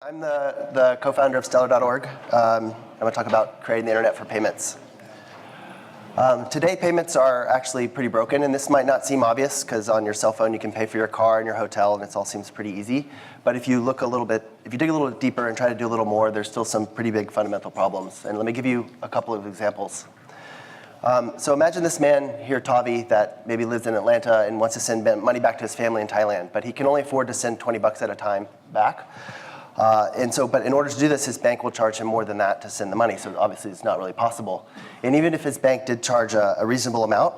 I'm the co-founder of Stellar.org. I'm going to talk about creating the internet for payments. Today, payments are actually pretty broken, and this might not seem obvious because on your cell phone you can pay for your car and your hotel, and it all seems pretty easy. But if you dig a little bit deeper and try to do a little more, there's still some pretty big fundamental problems. And let me give you a couple of examples. So imagine this man here, Tavi, that maybe lives in Atlanta and wants to send money back to his family in Thailand, but he can only afford to send 20 bucks at a time back. But in order to do this, his bank will charge him more than that to send the money, so obviously it's not really possible. And even if his bank did charge a reasonable amount,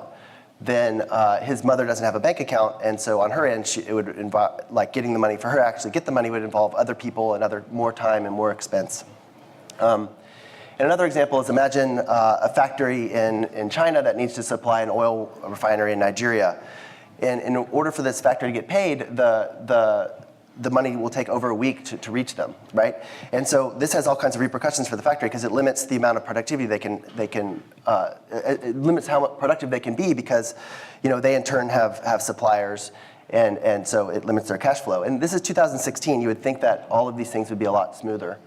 then his mother doesn't have a bank account, and so on her end, it would involve, like getting the money for her to actually get the money would involve other people and more time and more expense. And another example is imagine a factory in China that needs to supply an oil refinery in Nigeria. And in order for this factory to get paid, the money will take over a week to reach them, right? And so this has all kinds of repercussions for the factory because it limits the amount of productivity it limits how productive they can be because, they in turn have suppliers, and so it limits their cash flow. And this is 2016. You would think that all of these things would be a lot smoother.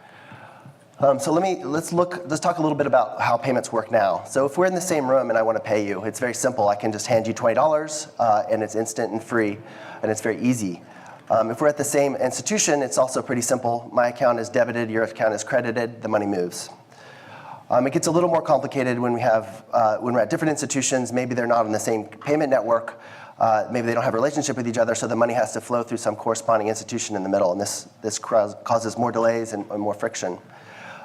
So let's talk a little bit about how payments work now. So if we're in the same room and I want to pay you, it's very simple. I can just hand you $20, and it's instant and free, and it's very easy. If we're at the same institution, it's also pretty simple. My account is debited, your account is credited, the money moves. It gets a little more complicated when we're at different institutions. Maybe they're not on the same payment network. Maybe they don't have a relationship with each other, so the money has to flow through some corresponding institution in the middle, and this causes more delays and more friction.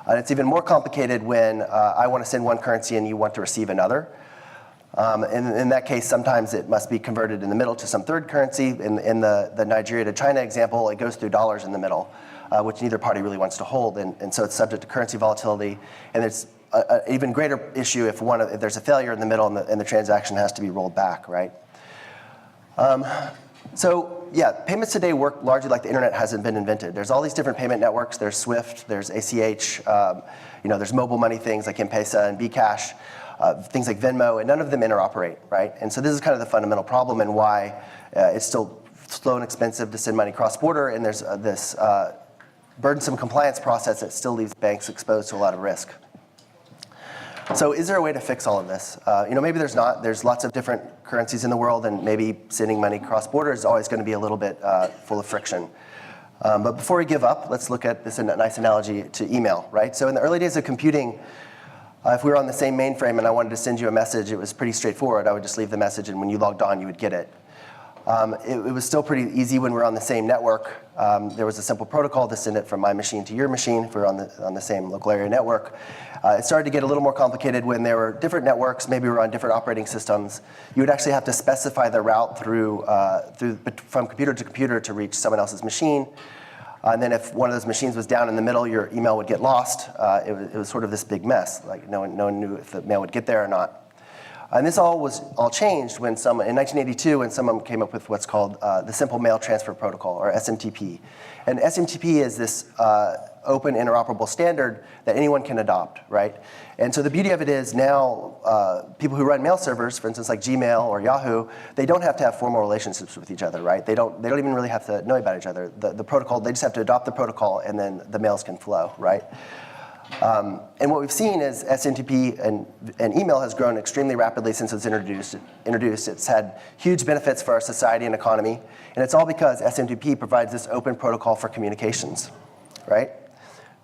And it's even more complicated when I want to send one currency and you want to receive another. In that case, sometimes it must be converted in the middle to some third currency. In the Nigeria to China example, it goes through dollars in the middle, which neither party really wants to hold, and so it's subject to currency volatility. And it's an even greater issue if there's a failure in the middle and the transaction has to be rolled back, right? Payments today work largely like the internet hasn't been invented. There's all these different payment networks. There's SWIFT, there's ACH, there's mobile money things like M-Pesa and Bcash. Things like Venmo, and none of them interoperate, right? And so this is kind of the fundamental problem and why it's still slow and expensive to send money cross-border, and there's this burdensome compliance process that still leaves banks exposed to a lot of risk. So is there a way to fix all of this? Maybe there's not. There's lots of different currencies in the world, and maybe sending money cross-border is always going to be a little bit full of friction. But before we give up, let's look at this nice analogy to email, right? So in the early days of computing, if we were on the same mainframe and I wanted to send you a message, it was pretty straightforward. I would just leave the message, and when you logged on, you would get it. It was still pretty easy when we were on the same network. There was a simple protocol to send it from my machine to your machine if we were on the same local area network. It started to get a little more complicated when there were different networks. Maybe we were on different operating systems. You would actually have to specify the route from computer to computer to reach someone else's machine. And then if one of those machines was down in the middle, your email would get lost. It was sort of this big mess. Like no one knew if the mail would get there or not. And this all changed in 1982 when someone came up with what's called the Simple Mail Transfer Protocol, or SMTP. And SMTP is this open interoperable standard that anyone can adopt, right? And so the beauty of it is now people who run mail servers, for instance like Gmail or Yahoo, they don't have to have formal relationships with each other, right? They don't even really have to know about each other. The protocol, they just have to adopt the protocol and then the mails can flow, right? And what we've seen is SMTP and email has grown extremely rapidly since it was introduced. It's had huge benefits for our society and economy, and it's all because SMTP provides this open protocol for communications, right?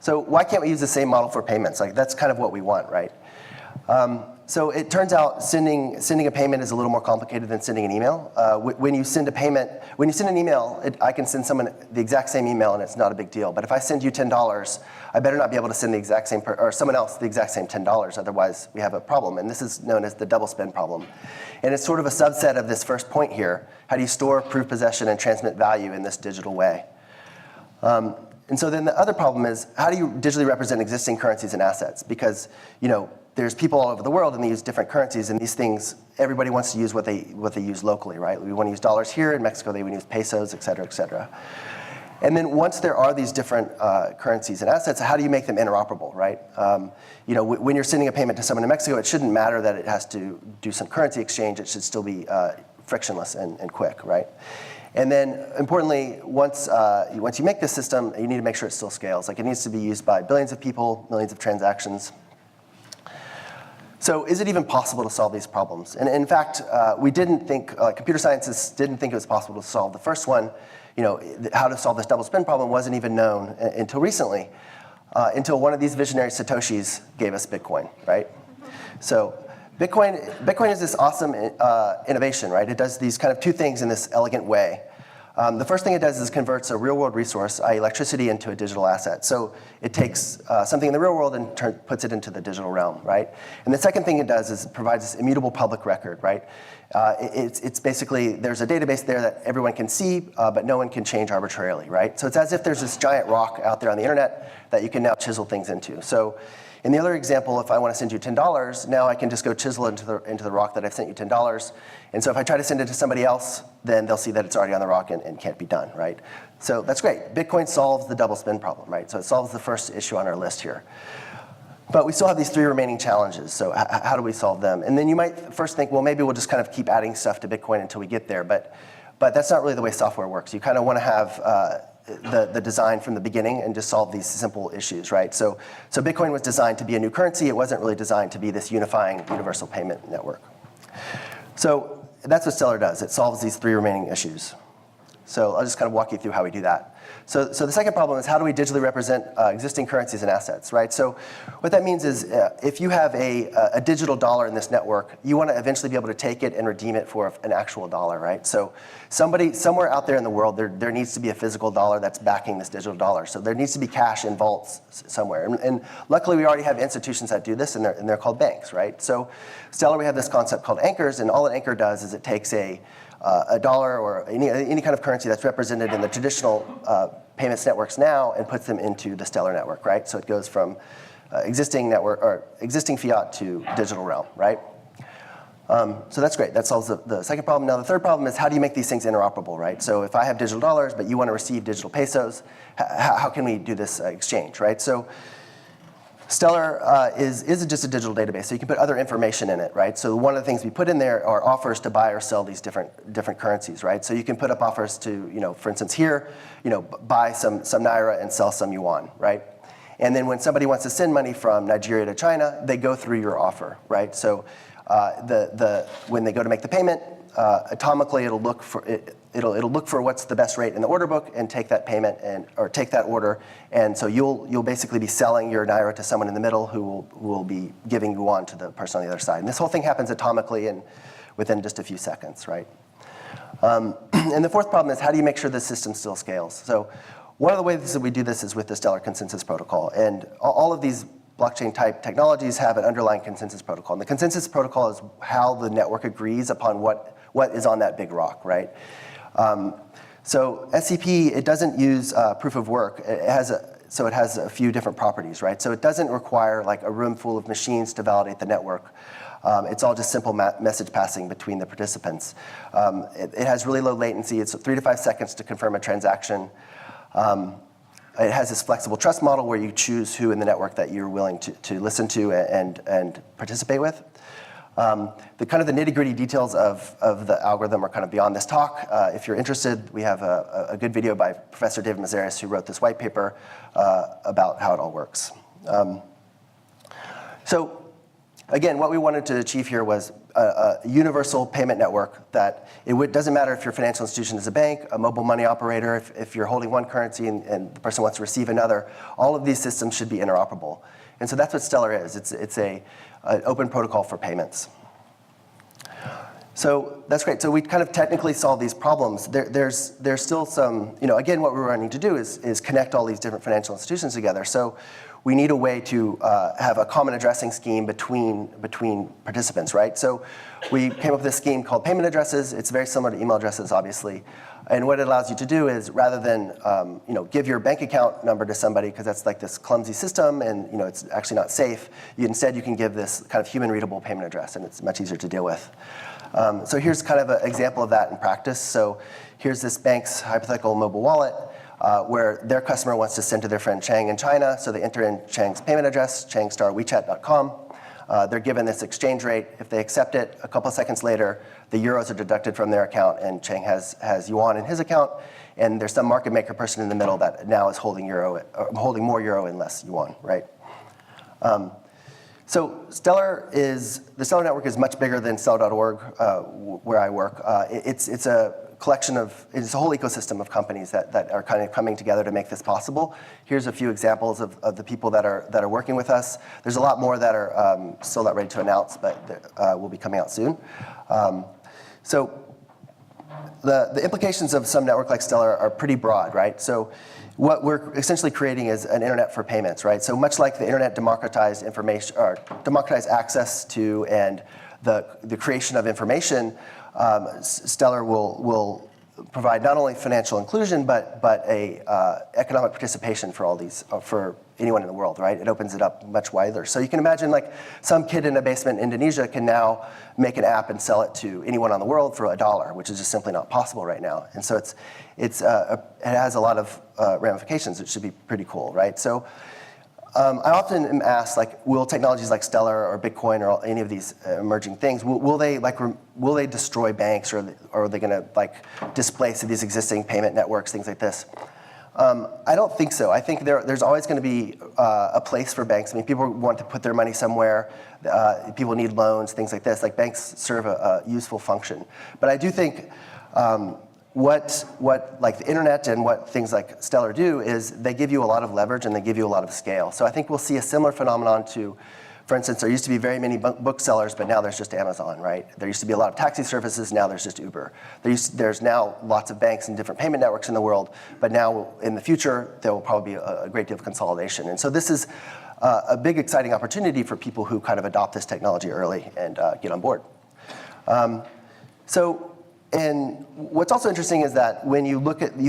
So why can't we use the same model for payments? Like that's kind of what we want, right? So it turns out sending a payment is a little more complicated than sending an email. When you send an email, I can send someone the exact same email and it's not a big deal. But if I send you $10, I better not be able to send the exact same, or someone else the exact same $10, otherwise we have a problem. And this is known as the double spend problem. And it's sort of a subset of this first point here. How do you store, prove possession, and transmit value in this digital way? And so then the other problem is, how do you digitally represent existing currencies and assets? Because, there's people all over the world and they use different currencies, and these things, everybody wants to use what they use locally, right? We want to use dollars here. In Mexico, they would use pesos, et cetera, et cetera. And then once there are these different currencies and assets, how do you make them interoperable, right? When you're sending a payment to someone in Mexico, it shouldn't matter that it has to do some currency exchange. It should still be frictionless and quick, right? And then, importantly, once you make this system, you need to make sure it still scales. Like, it needs to be used by billions of people, millions of transactions. So is it even possible to solve these problems? And in fact, we didn't think, computer scientists didn't think it was possible to solve the first one. How to solve this double spend problem wasn't even known until recently, until one of these visionary Satoshis gave us Bitcoin, right? So Bitcoin is this awesome innovation, right? It does these kind of two things in this elegant way. The first thing it does is converts a real-world resource, i.e. electricity, into a digital asset. So it takes something in the real world and puts it into the digital realm, right? And the second thing it does is it provides this immutable public record, right? It's basically, there's a database there that everyone can see, but no one can change arbitrarily, right? So it's as if there's this giant rock out there on the internet that you can now chisel things into. So in the other example, if I want to send you $10, now I can just go chisel into the rock that I've sent you $10. And so if I try to send it to somebody else, then they'll see that it's already on the rock and can't be done, right? So that's great. Bitcoin solves the double spend problem, right? So it solves the first issue on our list here. But we still have these three remaining challenges, so how do we solve them? And then you might first think, well, maybe we'll just kind of keep adding stuff to Bitcoin until we get there, but that's not really the way software works. You kind of want to have the design from the beginning and just solve these simple issues, right? So Bitcoin was designed to be a new currency. It wasn't really designed to be this unifying universal payment network. So that's what Stelar does. It solves these three remaining issues. So I'll just kind of walk you through how we do that. So the second problem is, how do we digitally represent existing currencies and assets, right? So what that means is if you have a digital dollar in this network, you want to eventually be able to take it and redeem it for an actual dollar, right? So somewhere out there in the world, there needs to be a physical dollar that's backing this digital dollar. So there needs to be cash in vaults somewhere. And luckily, we already have institutions that do this, and they're called banks, right? So Stelar, we have this concept called anchors, and all an anchor does is it takes a dollar or any kind of currency that's represented in the traditional payments networks now and puts them into the Stelar network, right? So it goes from existing network or existing fiat to digital realm, right? So that's great. That solves the second problem. Now the third problem is, how do you make these things interoperable, right? So if I have digital dollars but you want to receive digital pesos, how can we do this exchange, right? So Stelar is just a digital database, so you can put other information in it, right? So one of the things we put in there are offers to buy or sell these different currencies, right? So you can put up offers to, for instance, here, buy some Naira and sell some yuan, right? And then when somebody wants to send money from Nigeria to China, they go through your offer, right? So when they go to make the payment, atomically it'll look for it'll look for what's the best rate in the order book and take that payment or take that order, and so you'll basically be selling your Naira to someone in the middle who will be giving yuan to the person on the other side. And this whole thing happens atomically and within just a few seconds, right? And the fourth problem is, how do you make sure the system still scales? So one of the ways that we do this is with the Stelar consensus protocol, and all of these blockchain type technologies have an underlying consensus protocol. And the consensus protocol is how the network agrees upon what is on that big rock, right? So SCP, it doesn't use proof of work. It has a few different properties, right? So it doesn't require like a room full of machines to validate the network. It's all just simple message passing between the participants. It has really low latency. It's 3 to 5 seconds to confirm a transaction. It has this flexible trust model where you choose who in the network that you're willing to listen to and participate with. The kind of the nitty-gritty details of the algorithm are kind of beyond this talk. If you're interested, we have a good video by Professor David Mazaris, who wrote this white paper about how it all works. So again, what we wanted to achieve here was a universal payment network that doesn't matter if your financial institution is a bank, a mobile money operator, if you're holding one currency and the person wants to receive another, all of these systems should be interoperable. And so that's what Stelar is. It's an open protocol for payments. So that's great. So we kind of technically solve these problems. There's still some, again, what we're running to do is connect all these different financial institutions together. So we need a way to have a common addressing scheme between participants, right? So we came up with this scheme called payment addresses. It's very similar to email addresses, obviously. And what it allows you to do is, rather than give your bank account number to somebody, because that's like this clumsy system and it's actually not safe, instead you can give this kind of human readable payment address, and it's much easier to deal with. So here's kind of an example of that in practice. So here's this bank's hypothetical mobile wallet where their customer wants to send to their friend Chang in China. So they enter in Chang's payment address, changstarwechat.com. They're given this exchange rate. If they accept it, a couple of seconds later, the euros are deducted from their account, and Cheng has yuan in his account, and there's some market maker person in the middle that now is holding more euro and less yuan, right? So the Stelar network is much bigger than Stelar.org, where I work. It's a collection it's a whole ecosystem of companies that are kind of coming together to make this possible. Here's a few examples of the people that are working with us. There's a lot more that are still not ready to announce, but will be coming out soon. So the implications of some network like Stelar are pretty broad, right? So what we're essentially creating is an internet for payments, right? So much like the internet democratized information, or democratized access to and the creation of information, Stelar will provide not only financial inclusion but a economic participation for all these for anyone in the world, right? It opens it up much wider. So you can imagine like some kid in a basement in Indonesia can now make an app and sell it to anyone on the world for $1, which is just simply not possible right now. And so it has a lot of ramifications. It should be pretty cool, right? So I often am asked, like, will technologies like Stelar or Bitcoin or any of these emerging things, will they destroy banks, or are they going to like displace these existing payment networks, things like this? I don't think so. I think there's always going to be a place for banks. I mean, people want to put their money somewhere. People need loans, things like this. Like banks serve a useful function. But I do think what like the internet and what things like Stelar do is they give you a lot of leverage and they give you a lot of scale. So I think we'll see a similar phenomenon to, for instance, there used to be very many booksellers, but now there's just Amazon, right? There used to be a lot of taxi services, now there's just Uber. There's now lots of banks and different payment networks in the world, but now in the future, there will probably be a great deal of consolidation. And so this is a big, exciting opportunity for people who kind of adopt this technology early and get on board. And what's also interesting is that when you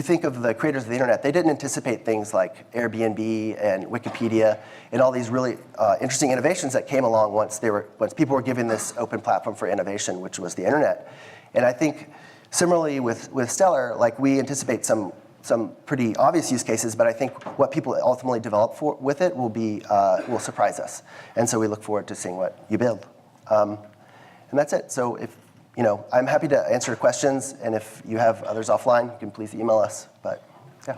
think of the creators of the internet, they didn't anticipate things like Airbnb and Wikipedia and all these really interesting innovations that came along once people were given this open platform for innovation, which was the internet. And I think similarly with Stelar, like we anticipate some pretty obvious use cases, but I think what people ultimately develop with it will surprise us. And so we look forward to seeing what you build. And that's it. So I'm happy to answer questions, and if you have others offline, you can please email us. But yeah.